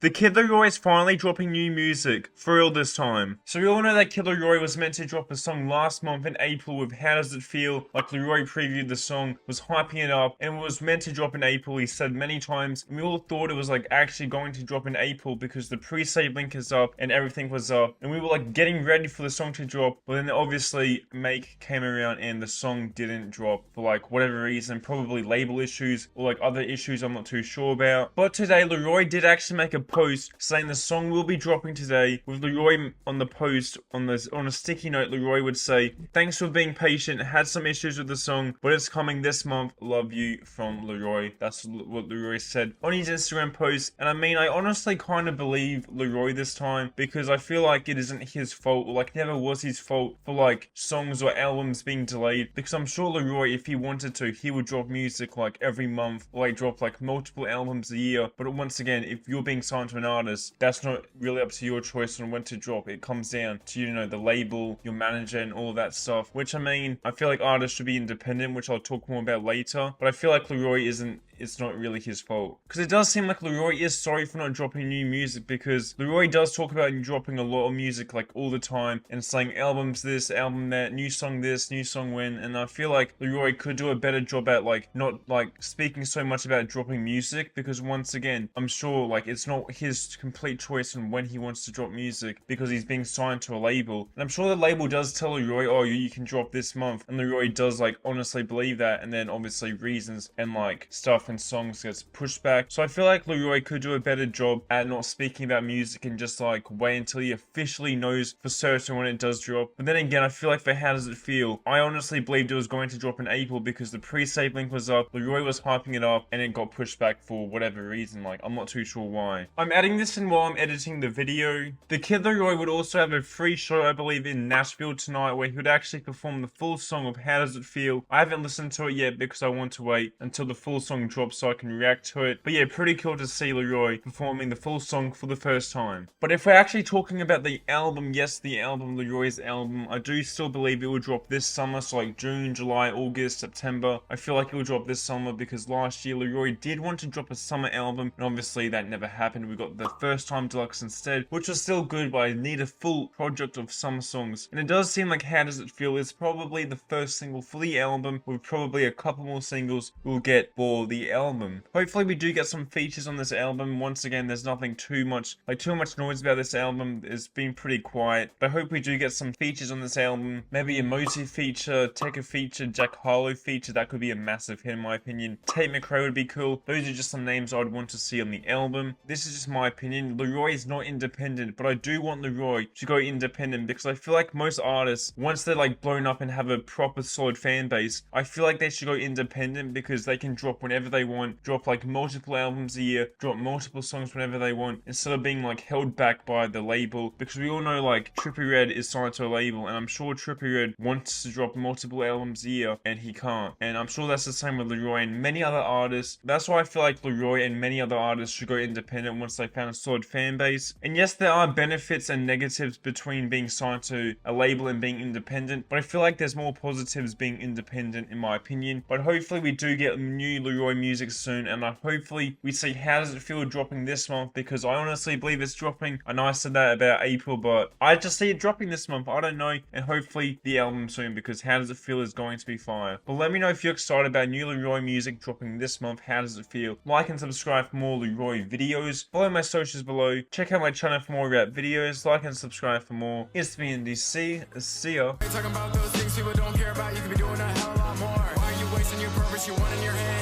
The Kid Laroi is finally dropping new music, for real this time. So we all know that Kid Laroi was meant to drop a song last month in April with How Does It Feel, like Laroi previewed the song, was hyping it up, and it was meant to drop in April, he said many times, and we all thought it was like actually going to drop in April because the pre-save link is up and everything was up, and we were like getting ready for the song to drop, but then obviously Make came around and the song didn't drop for like whatever reason, probably label issues or like other issues I'm not too sure about. But today Laroi did actually make a post saying the song will be dropping today, with Laroi on the post on a sticky note. Laroi would say, "Thanks for being patient, had some issues with the song, but it's coming this month, love you," from Laroi. That's what Laroi said on his Instagram post, and I mean, I honestly kind of believe Laroi this time, because I feel like it isn't his fault, or like never was his fault for like songs or albums being delayed, because I'm sure Laroi, if he wanted to, he would drop music like every month, or like drop like multiple albums a year. But once again, if you're being signed to an artist, that's not really up to your choice on when to drop. It comes down to, you know, the label, your manager, and all of that stuff, which I mean, I feel like artists should be independent, which I'll talk more about later, but I feel like Laroi isn't, it's not really his fault. Because it does seem like Laroi is sorry for not dropping new music, because Laroi does talk about dropping a lot of music like all the time and saying albums this, album that, new song this, new song when, and I feel like Laroi could do a better job at like not like speaking so much about dropping music, because once again, I'm sure like it's not his complete choice on when he wants to drop music, because he's being signed to a label, and I'm sure the label does tell Laroi, oh, you can drop this month, and Laroi does like honestly believe that, and then obviously reasons and like stuff and songs gets pushed back. So I feel like Laroi could do a better job at not speaking about music and just like wait until he officially knows for certain when it does drop. But then again, I feel like for How Does It Feel, I honestly believed it was going to drop in April because the pre-save link was up, Laroi was hyping it up, and it got pushed back for whatever reason. Like, I'm not too sure why. I'm adding this in while I'm editing the video. The Kid Laroi would also have a free show, I believe, in Nashville tonight, where he would actually perform the full song of How Does It Feel. I haven't listened to it yet because I want to wait until the full song drops so I can react to it. But yeah, pretty cool to see Laroi performing the full song for the first time. But if we're actually talking about the album, yes, the album, Laroi's album, I do still believe it will drop this summer, so like June, July, August, September. I feel like it will drop this summer because last year Laroi did want to drop a summer album, and obviously that never happened. We got the First Time Deluxe instead, which was still good, but I need a full project of summer songs. And it does seem like How Does It Feel is probably the first single for the album, with probably a couple more singles we'll get for the album. Hopefully we do get some features on this album. Once again, there's nothing too much noise about this album. It's been pretty quiet, but I hope we do get some features on this album. Maybe a Mosey feature, Tekka feature, Jack Harlow feature. That could be a massive hit in my opinion. Tate McRae would be cool. Those are just some names I'd want to see on the album. This is just my opinion. Laroi is not independent, but I do want Laroi to go independent, because I feel like most artists, once they're like blown up and have a proper solid fan base, I feel like they should go independent, because they can drop whenever they want, drop like multiple albums a year, drop multiple songs whenever they want, instead of being like held back by the label, because we all know like Trippie Redd is signed to a label, and I'm sure Trippie Redd wants to drop multiple albums a year and he can't, and I'm sure that's the same with Laroi and many other artists. That's why I feel like Laroi and many other artists should go independent once they found a solid fan base. And yes, there are benefits and negatives between being signed to a label and being independent, but I feel like there's more positives being independent in my opinion. But hopefully we do get new Laroi music soon, and hopefully we see How Does It Feel dropping this month, because I honestly believe it's dropping. I know I said that about April, but I just see it dropping this month. I don't know, and hopefully the album soon, because How Does It Feel is going to be fire. But let me know if you're excited about new Laroi music dropping this month. How does it feel? Like and subscribe for more Laroi videos. Follow my socials below. Check out my channel for more about videos. Like and subscribe for more. It's me and DC. See ya.